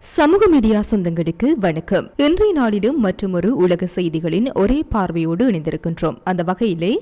சமூக மீடியா சொந்தங்களுக்கு வணக்கம். இன்றைய நாளிலும் மற்றொரு உலக செய்திகளின் ஒரே பார்வையோடு இணைந்திருக்கின்றோம். அந்த வகையிலே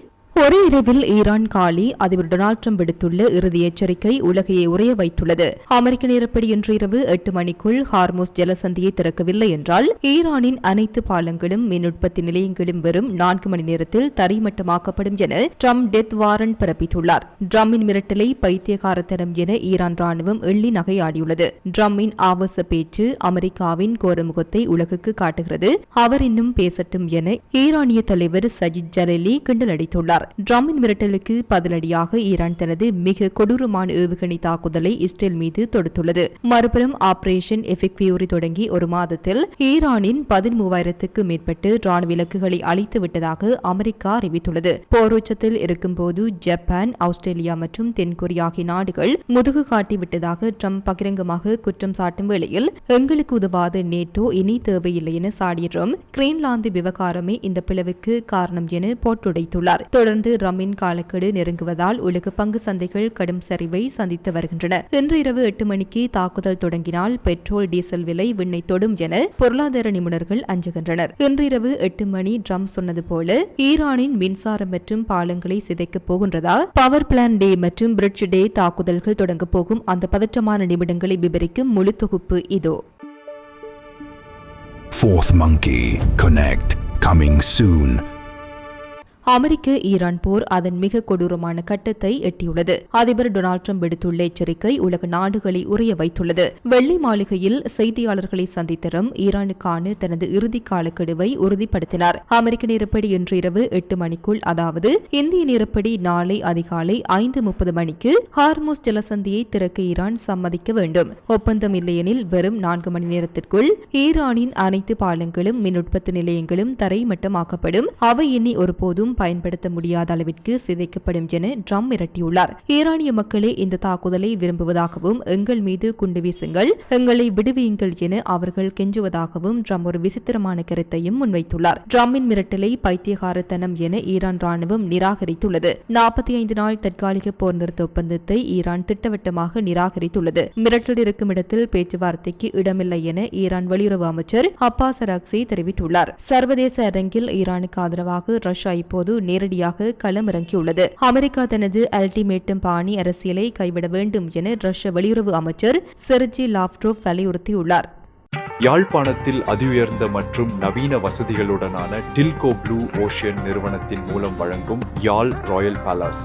ஒரே இரவில் ஈரான் காலி அதிபர் டொனால்ட் ட்ரம்ப் விடுத்துள்ள இறுதி எச்சரிக்கை உலகையே உறைய வைத்துள்ளது. அமெரிக்க நேரப்படி இன்று இரவு 8 மணிக்குள் ஹார்மோஸ் ஜலசந்தியை திறக்கவில்லை என்றால் ஈரானின் அனைத்து பாலங்களும் மின் உற்பத்தி நிலையங்களும் வெறும் 4 மணி நேரத்தில் தரைமட்டமாக்கப்படும் என ட்ரம்ப் டெத் வாரண்ட் பிறப்பித்துள்ளார். ட்ரம்பின் மிரட்டலை பைத்தியகாரத்தனம் என ஈரான் ராணுவம் எள்ளி நகையாடியுள்ளது. ட்ரம்பின் ஆபாச பேச்சு அமெரிக்காவின் கோரமுகத்தை உலகுக்கு காட்டுகிறது. அவர் இன்னும் பேசட்டும் என ஈரானிய தலைவர் சஜித் ஜலீலி கிண்டல் அடித்துள்ளார். ட்ரம்பின் மிரட்டலுக்கு பதிலடியாக ஈரான் தனது மிக கொடூரமான ஏவுகணை தாக்குதலை இஸ்ரேல் மீது தொடுத்துள்ளது. மறுபுறம் ஆபரேஷன் எஃபெக்ட் தொடங்கி ஒரு மாதத்தில் ஈரானின் 13,000க்கும் மேற்பட்டு ராணுவ இலக்குகளை அழித்து விட்டதாக அமெரிக்கா அறிவித்துள்ளது. போர் உச்சத்தில் இருக்கும்போது ஜப்பான், ஆஸ்திரேலியா மற்றும் தென்கொரியா ஆகிய நாடுகள் முதுகு காட்டிவிட்டதாக ட்ரம்ப் பகிரங்கமாக குற்றம் சாட்டும் வேளையில் எங்களுக்கு உதவாத நேட்டோ இனி தேவையில்லை என சாடிய ட்ரம்ப் கிரீன்லாந்து விவகாரமே இந்த பிளவுக்கு காரணம் என போட்டுடைத்துள்ளார். தொடர்ந்து ரம்மின் காலக்கெடு நெருங்குவதால் உலக பங்கு சந்தைகள் கடும் சரிவை சந்தித்து வருகின்றன. இன்று இரவு 8 மணிக்கு தாக்குதல் தொடங்கினால் பெட்ரோல் டீசல் விலை விண்ணை தொடும் என பொருளாதார நிபுணர்கள் அஞ்சுகின்றனர். இன்று இரவு 8 மணி ட்ரம்ப் சொன்னது போல ஈரானின் மின்சாரம் மற்றும் பாலங்களை சிதைக்கப் போகின்றதா? பவர் பிளான் டே மற்றும் பிரிட்ஜ் டே தாக்குதல்கள் தொடங்க போகும் அந்த பதற்றமான நிமிடங்களை விவரிக்கும் முழு தொகுப்பு இதோ. Fourth Monkey Connect coming soon. அமெரிக்க ஈரான் போர் அதன் மிக கொடூரமான கட்டத்தை எட்டியுள்ளது. அதிபர் டொனால்ட் ட்ரம்ப் விடுத்துள்ள எச்சரிக்கை உலக நாடுகளை உறைய வைத்துள்ளது. வெள்ளை மாளிகையில் செய்தியாளர்களை சந்தித்த ட்ரம்ப் ஈரானுக்கான தனது இறுதி காலக்கெடுவை உறுதிப்படுத்தினார். அமெரிக்க நேரப்படி இன்று இரவு 8 மணிக்குள், அதாவது இந்திய நேரப்படி நாளை அதிகாலை 5:30 மணிக்கு ஹார்மோஸ் ஜலசந்தியை திறக்க ஈரான் சம்மதிக்க வேண்டும். ஒப்பந்தம் இல்லையெனில் வெறும் 4 மணி நேரத்திற்குள் ஈரானின் அனைத்து பாலங்களும் மின் உற்பத்தி நிலையங்களும் தரைமட்டமாக்கப்படும். அவை இனி ஒருபோதும் பயன்படுத்த முடியாத அளவிற்கு சிதைக்கப்படும் என ட்ரம்ப் மிரட்டியுள்ளார். ஈரானிய மக்களே இந்த தாக்குதலை விரும்புவதாகவும் எங்கள் மீது குண்டு வீசுங்கள், எங்களை விடுவியுங்கள் என அவர்கள் கெஞ்சுவதாகவும் ட்ரம்ப் ஒரு விசித்திரமான கருத்தையும் முன்வைத்துள்ளார். ட்ரம்பின் மிரட்டலை பைத்தியகாரத்தனம் என ஈரான் ராணுவம் நிராகரித்துள்ளது. 45 நாள் தற்காலிக போர் நிறுத்த ஒப்பந்தத்தை ஈரான் திட்டவட்டமாக நிராகரித்துள்ளது. மிரட்டல் இருக்கும் இடத்தில் பேச்சுவார்த்தைக்கு இடமில்லை என ஈரான் வெளியுறவு அமைச்சர் அப்பாஸ் அரக்சி தெரிவித்துள்ளார். சர்வதேச அரங்கில் ஈரானுக்கு ஆதரவாக ரஷ்யா இப்போது நேரடியாக களமிறங்கியுள்ளது. அமெரிக்கா தனது அல்டிமேட்டம் பாணி அரசியலை கைவிட வேண்டும் என ரஷ்ய வெளியுறவு அமைச்சர் செர்ஜி லாவ்ரோவ் வலியுறுத்தியுள்ளார். யாழ்ப்பாணத்தில் அதிஉயர்ந்த மற்றும் நவீன வசதிகளுடனான டில்கோ ப்ளூ ஓஷன் நிறுவனத்தின் மூலம் வழங்கும் யாழ் ராயல் பேலஸ்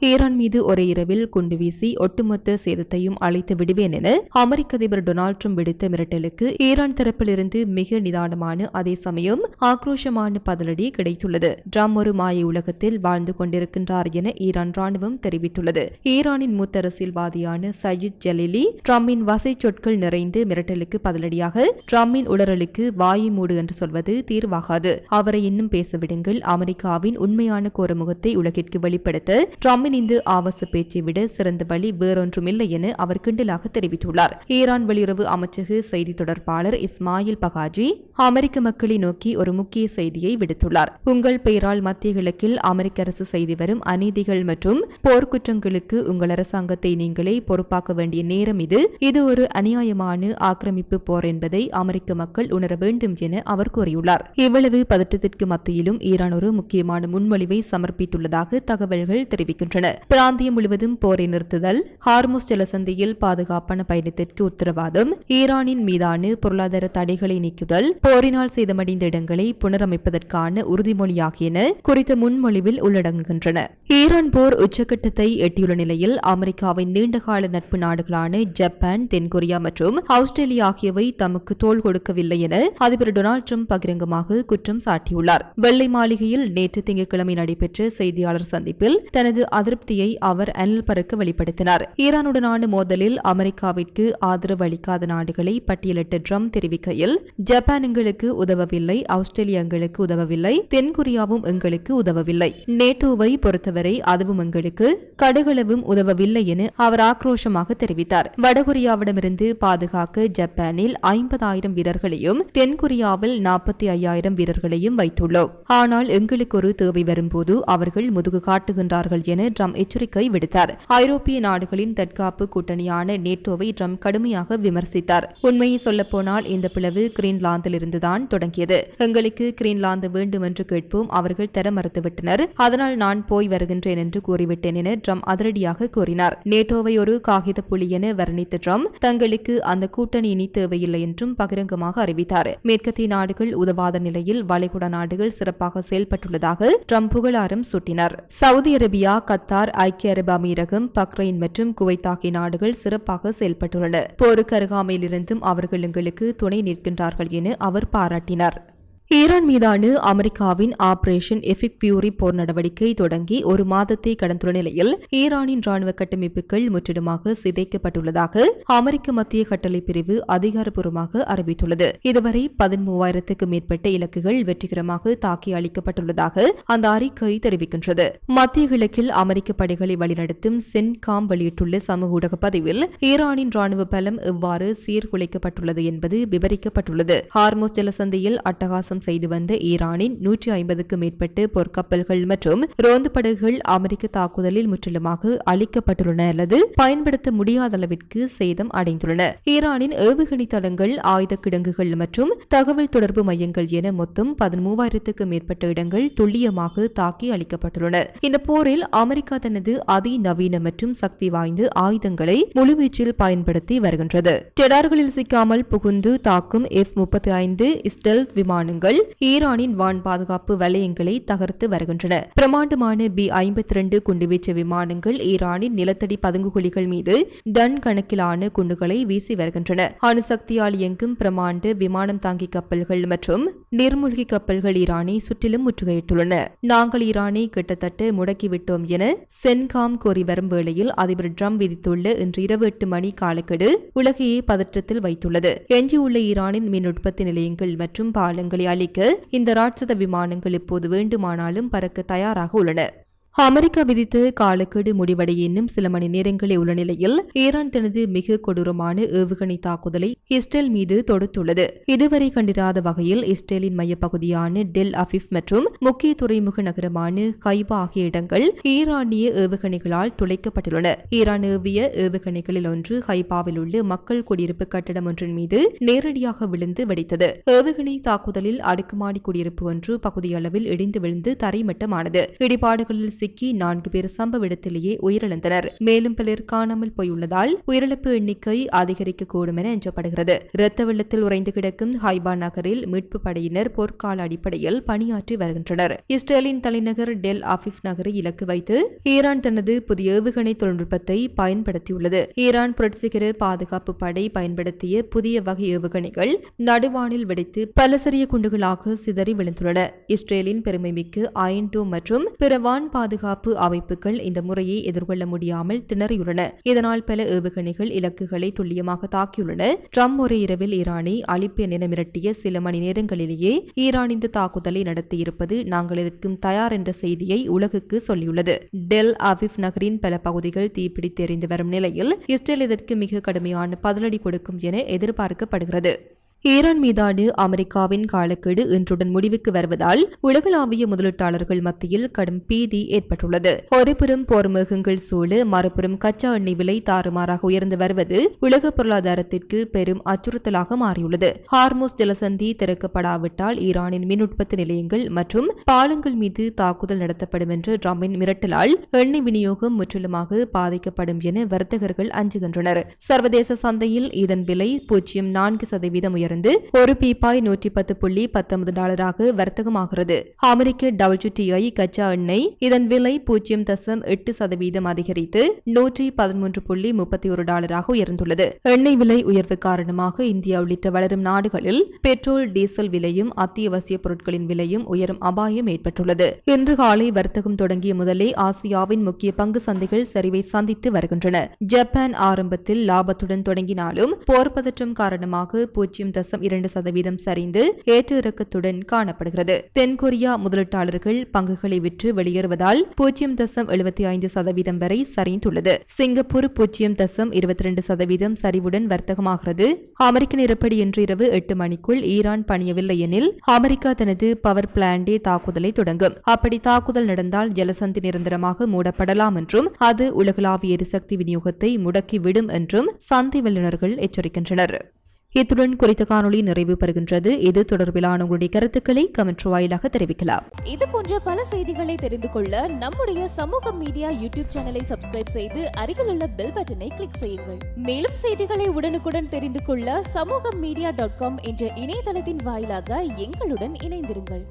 ஈரான் மீது ஒரே இரவில் குண்டு வீசி ஒட்டுமொத்த சேதத்தையும் அழைத்து விடுவேன் என அமெரிக்க அதிபர் டொனால்ட் ட்ரம்ப் விடுத்த மிரட்டலுக்கு ஈரான் தரப்பிலிருந்து மிக நிதானமான அதே சமயம் ஆக்ரோஷமான பதிலடி கிடைத்துள்ளது. ட்ரம்ப் ஒரு மாய உலகத்தில் வாழ்ந்து கொண்டிருக்கின்றார் என ஈரான் ராணுவம் தெரிவித்துள்ளது. ஈரானின் மூத்த அரசியல்வாதியான சஜித் ஜலீலி ட்ரம்பின் வசை சொற்கள் நிறைந்து மிரட்டலுக்கு பதிலடியாக ட்ரம்பின் உளறலுக்கு வாயை மூடு என்று சொல்வது தீர்வாகாது, அவரை இன்னும் பேசவிடுங்கள், அமெரிக்காவின் உண்மையான கோரமுகத்தை உலகிற்கு வெளிப்படுத்த ட்ரம்பின் இந்த ஆபாச பேச்சை விட சிறந்த வழி வேறொன்றுமில்லை என அவர் கிண்டலாக தெரிவித்துள்ளார். ஈரான் வெளியுறவு அமைச்சக செய்தி தொடர்பாளர் இஸ்மாயில் பகாஜி அமெரிக்க மக்களை நோக்கி ஒரு முக்கிய செய்தியை விடுத்துள்ளார். உங்கள் பெயரால் மத்திய கிழக்கில் அமெரிக்க அரசு செய்து வரும் அநீதிகள் மற்றும் போர்க்குற்றங்களுக்கு உங்கள் அரசாங்கத்தை நீங்களே பொறுப்பாக்க வேண்டிய நேரம் இது. இது ஒரு அநியாயமான ஆக்கிரமிப்பு போர் என்பதை அமெரிக்க மக்கள் உணர வேண்டும் என அவர் கூறியுள்ளார். இவ்வளவு பதற்றத்திற்கு மத்தியிலும் ஈரான் ஒரு முக்கியமான முன்மொழிவை சமர்ப்பித்துள்ளதாக தகவல்கள் தெரிவிக்கின்றன. பிராந்தியம் முழுவதும் போரை நிறுத்துதல், ஹார்மோஸ் ஜலசந்தியில் பாதுகாப்பான பயணத்திற்கு உத்தரவாதம், ஈரானின் மீதான பொருளாதார தடைகளை நீக்குதல், போரினால் சேதமடைந்த இடங்களை புனரமைப்பதற்கான உறுதிமொழி ஆகியன குறித்த முன்மொழிவில் உள்ளடங்குகின்றன. ஈரான் போர் உச்சகட்டத்தை எட்டியுள்ள நிலையில் அமெரிக்காவின் நீண்டகால நட்பு நாடுகளான ஜப்பான், தென்கொரியா மற்றும் ஆஸ்திரேலியா ஆகியவை தமக்கு தோள் கொடுக்கவில்லை என அதிபர் டொனால்ட் ட்ரம்ப் பகிரங்கமாக குற்றம் சாட்டியுள்ளார். வெள்ளை மாளிகையில் நேற்று திங்கட்கிழமை நடைபெற்ற செய்தியாளர் சந்திப்பில் தனது அதிருப்தியை அவர் அனல் பறக்க வெளிப்படுத்தினார். ஈரானுடனான மோதலில் அமெரிக்காவிற்கு ஆதரவு அளிக்காத நாடுகளை பட்டியலிட்ட ட்ரம்ப் தெரிவிக்கையில், ஜப்பான் எங்களுக்கு உதவவில்லை, ஆஸ்திரேலியா எங்களுக்கு உதவவில்லை, தென்கொரியாவும் எங்களுக்கு உதவவில்லை, நேட்டோவை பொறுத்தவரை அதுவும் எங்களுக்கு கடுகளவும் உதவவில்லை என அவர் ஆக்ரோஷமாக தெரிவித்தார். வடகொரியாவிடமிருந்து பாதுகாக்க ஜப்பானில் 50,000 வீரர்களையும் தென்கொரியாவில் 45,000 வீரர்களையும் வைத்துள்ளோம். ஆனால் எங்களுக்கு ஒரு தேவை வரும்போது அவர்கள் முதுகு காட்டுகின்றார்கள் என ட்ரம்ப் எச்சரிக்கை விடுத்தார். ஐரோப்பிய நாடுகளின் தற்காப்பு கூட்டணியான நேட்டோவை ட்ரம்ப் கடுமையாக விமர்சித்தார். உண்மையை சொல்லப்போனால் இந்த பிளவு கிரீன்லாந்தில் இருந்துதான் தொடங்கியது. எங்களுக்கு கிரீன்லாந்து வேண்டும் என்று கேட்போம், அவர்கள் தர மறுத்துவிட்டனர். அதனால் நான் போய் வருகின்றேன் என்று கூறிவிட்டேன் என ட்ரம்ப் அதிரடியாக கூறினார். நேட்டோவை ஒரு காகித புலி என வர்ணித்த ட்ரம்ப் தங்களுக்கு அந்த கூட்டணி இனி தேவையில்லை என்றும் பகிரங்கமாக அறிவித்தார். மேற்கத்திய நாடுகள் உதவாத நிலையில் வளைகுடா நாடுகள் சிறப்பாக செயல்பட்டுள்ளதாக ட்ரம்ப் புகழாரம் சூட்டினார். சவுதி அரேபியா, கத்தார், ஐக்கிய அரபு அமீரகம், பக்ரைன் மற்றும் குவைத் ஆகிய நாடுகள் சிறப்பாக செயல்பட்டுள்ளன. போருக்கு அருகாமையில் இருந்தும் அவர்கள் எங்களுக்கு துணை நிற்கின்றார்கள் என அவர் பாராட்டினார். ஈரான் மீதான அமெரிக்காவின் ஆபரேஷன் எபிக் ஃபியூரி போர் நடவடிக்கை தொடங்கி ஒரு மாதத்தை கடந்துள்ள நிலையில் ஈரானின் ராணுவ கட்டமைப்புகள் முற்றிலுமாக சிதைக்கப்பட்டுள்ளதாக அமெரிக்க மத்திய கட்டளை பிரிவு அதிகாரப்பூர்வமாக அறிவித்துள்ளது. இதுவரை 13,000க்கும் மேற்பட்ட இலக்குகள் வெற்றிகரமாக தாக்கி அளிக்கப்பட்டுள்ளதாக அந்த அறிக்கை தெரிவிக்கின்றது. மத்திய கிழக்கில் அமெரிக்க படைகளை வழிநடத்தும் சென்காம் வெளியிட்டுள்ள சமூக ஊடக பதிவில் ஈரானின் ராணுவ பலம் எவ்வாறு சீர்குலைக்கப்பட்டுள்ளது என்பது விவரிக்கப்பட்டுள்ளது. ஹார்மோஸ் ஜலசந்தியில் அட்டகாசம் செய்து வந்த ஈரானின் 150க்கும் மேற்பட்ட போர்க்கப்பல்கள் மற்றும் ரோந்து படகுகள் அமெரிக்க தாக்குதலில் முற்றிலுமாக அழிக்கப்பட்டுள்ளன அல்லது பயன்படுத்த முடியாத அளவிற்கு சேதம் அடைந்துள்ளன. ஈரானின் ஏவுகணை தளங்கள், ஆயுத கிடங்குகள் மற்றும் தகவல் தொடர்பு மையங்கள் என மொத்தம் 13,000க்கும் மேற்பட்ட இடங்கள் துல்லியமாக தாக்கி அளிக்கப்பட்டுள்ளன. இந்த போரில் அமெரிக்கா தனது அதிநவீன மற்றும் சக்தி வாய்ந்த ஆயுதங்களை முழுவீச்சில் பயன்படுத்தி வருகின்றது. டெடார்களில் சிக்காமல் புகுந்து தாக்கும் F-35 ஸ்டெல்த் விமானங்கள் ஈரானின் வான் பாதுகாப்பு வலயங்களை தகர்த்து வருகின்றன. பிரமாண்டமான B-52 குண்டுவீச்சு விமானங்கள் ஈரானின் நிலத்தடி பதுங்குகுழிகள் மீது டன் கணக்கிலான குண்டுகளை வீசி வருகின்றன. அணுசக்தியால் இயங்கும் பிரமாண்ட விமானம் தாங்கி கப்பல்கள் மற்றும் நீர்மூழ்கி கப்பல்கள் ஈரானை சுற்றிலும் முற்றுகையிட்டுள்ளன. நாங்கள் ஈரானை கிட்டத்தட்ட முடக்கிவிட்டோம் என சென்காம் கூறி வரும் வேளையில் அதிபர் ட்ரம்ப் விதித்துள்ள இன்று இரவு 8 மணி காலக்கெடு உலகையே பதற்றத்தில் வைத்துள்ளது. எஞ்சியுள்ள ஈரானின் மின் உற்பத்தி நிலையங்கள் மற்றும் பாலங்களை அளிக்க இந்த ராட்சத விமானங்கள் இப்போது வேண்டுமானாலும் பறக்க தயாராக உள்ளன. அமெரிக்கா விதித்த காலக்கெடு முடிவடைய இன்னும் சில மணி நேரங்களே உள்ள நிலையில் ஈரான் தனது மிக கொடூரமான ஏவுகணை தாக்குதலை இஸ்ரேல் மீது தொடுத்துள்ளது. இதுவரை கண்டிராத வகையில் இஸ்ரேலின் மையப்பகுதியான டெல் அவிவ் மற்றும் முக்கிய துறைமுக நகரமான கைபா ஆகிய இடங்கள் ஈரானிய ஏவுகணைகளால் துளைக்கப்பட்டுள்ளன. ஈரான் ஏவிய ஏவுகணைகளில் ஒன்று ஹைபாவில் உள்ள மக்கள் குடியிருப்பு கட்டடம் ஒன்றின் மீது நேரடியாக விழுந்து வெடித்தது. ஏவுகணை தாக்குதலில் அடுக்குமாடி குடியிருப்பு ஒன்று பகுதியளவில் இடிந்து விழுந்து தரைமட்டமானது. இடிபாடுகளில் சிக்கி 4 பேர் சம்பவ இடத்திலேயே உயிரிழந்தனர். மேலும் பலர் காணாமல் போயுள்ளதால் உயிரிழப்பு எண்ணிக்கை அதிகரிக்கக்கூடும் என அஞ்சப்படுகிறது. இரத்த வெள்ளத்தில் உறைந்து கிடக்கும் ஹைபா நகரில் மீட்பு படையினர் போர்க்கால அடிப்படையில் பணியாற்றி வருகின்றனர். இஸ்ரேலின் தலைநகர் டெல் அவிவ் நகரை இலக்கு வைத்து ஈரான் தனது புதிய ஏவுகணை தொழில்நுட்பத்தை பயன்படுத்தியுள்ளது. ஈரான் புரட்சிகர பாதுகாப்பு படை பயன்படுத்திய புதிய வகை ஏவுகணைகள் நடுவானில் வெடித்து பல சிறிய குண்டுகளாக சிதறி விழுந்துள்ளன. இஸ்ரேலின் பெருமைமிக்க அயன் டோம் மற்றும் பிற வான் பாதுகாப்பு அமைப்புகள் இந்த முறையை எதிர்கொள்ள முடியாமல் திணறியுள்ளன. இதனால் பல ஏவுகணைகள் இலக்குகளை துல்லியமாக தாக்கியுள்ளன. ட்ரம்ப் ஒரே இரவில் ஈரானை அழிப்பேன் என மிரட்டிய சில மணி நேரங்களிலேயே ஈரான் இந்த தாக்குதலை நடத்தியிருப்பது நாங்கள் எதற்கும் தயார் என்ற செய்தியை உலகுக்கு சொல்லியுள்ளது. டெல் அவிவ் நகரின் பல பகுதிகள் தீப்பிடித்து எரிந்து வரும் நிலையில் இஸ்ரேல் இதற்கு மிக கடுமையான பதிலடி கொடுக்கும் என எதிர்பார்க்கப்படுகிறது. ஈரான் மீதான அமெரிக்காவின் காலக்கெடு இன்றுடன் முடிவுக்கு வருவதால் உலகளாவிய முதலீட்டாளர்கள் மத்தியில் கடும் பீதி ஏற்பட்டுள்ளது. ஒருபுறம் போர் மேகங்கள் சூழ, மறுபுறம் கச்சா எண்ணெய் விலை தாறுமாறாக உயர்ந்து வருவது உலக பொருளாதாரத்திற்கு பெரும் அச்சுறுத்தலாக மாறியுள்ளது. ஹார்மோஸ் ஜலசந்தி திறக்கப்படாவிட்டால் ஈரானின் மின் உற்பத்தி நிலையங்கள் மற்றும் பாலங்கள் மீது தாக்குதல் நடத்தப்படும் என்ற ட்ரம்பின் மிரட்டலால் எண்ணெய் விநியோகம் முற்றிலுமாக பாதிக்கப்படும் என வர்த்தகர்கள் அஞ்சுகின்றனர். சர்வதேச சந்தையில் இதன் விலை 0.4% உயர்ந்து ஒரு பீப்பாய் $110.19 வர்த்தகமாகிறது. அமெரிக்க WTI கச்சா எண்ணெய் இதன் விலை 0.8% அதிகரித்து $113.31 உயர்ந்துள்ளது. எண்ணெய் விலை உயர்வு காரணமாக இந்தியா உள்ளிட்ட வளரும் நாடுகளில் பெட்ரோல், டீசல் விலையும் அத்தியாவசிய பொருட்களின் விலையும் உயரும் அபாயம் ஏற்பட்டுள்ளது. இன்று காலை வர்த்தகம் தொடங்கிய முதலே ஆசியாவின் முக்கிய பங்கு சந்தைகள் சரிவை சந்தித்து வருகின்றன. ஜப்பான் ஆரம்பத்தில் லாபத்துடன் தொடங்கினாலும் போர் பதற்றம் காரணமாக 0. 0.2% சரிந்து ஏற்ற இறக்கத்துடன் காணப்படுகிறது. தென்கொரியா முதலீட்டாளர்கள் பங்குகளை விற்று வெளியேறுவதால் 0.75% வரை சரிந்துள்ளது. சிங்கப்பூர் 0.22% சரிவுடன் வர்த்தகமாகிறது. அமெரிக்க நேரப்படி இன்று இரவு 8 மணிக்குள் ஈரான் பணியவில்லை எனில் அமெரிக்கா தனது பவர் பிளான்டே தாக்குதலை தொடங்கும். அப்படி தாக்குதல் நடந்தால் ஜலசந்தி நிரந்தரமாக மூடப்படலாம் என்றும் அது உலகளாவிய எரிசக்தி விநியோகத்தை முடக்கிவிடும் என்றும் சந்தை வல்லுநர்கள் எச்சரிக்கின்றனர். இத்துடன் குறித்த காணொளி நிறைவு பெறுகின்றது. இது தொடர்பிலான உங்களுடைய கருத்துக்களை கமெண்ட் வாயிலாக தெரிவிக்கலாம். இது போன்ற பல செய்திகளை தெரிந்து கொள்ள நம்முடைய சமூக மீடியா யூடியூப் சேனலை சப்ஸ்கிரைப் செய்து அருகிலுள்ள பெல் பட்டனை கிளிக் செய்யுங்கள். மேலும் செய்திகளை உடனுக்குடன் தெரிந்து கொள்ள சமூகமீடியா.com என்ற இணையதளத்தின் வாயிலாக எங்களுடன் இணைந்திருங்கள்.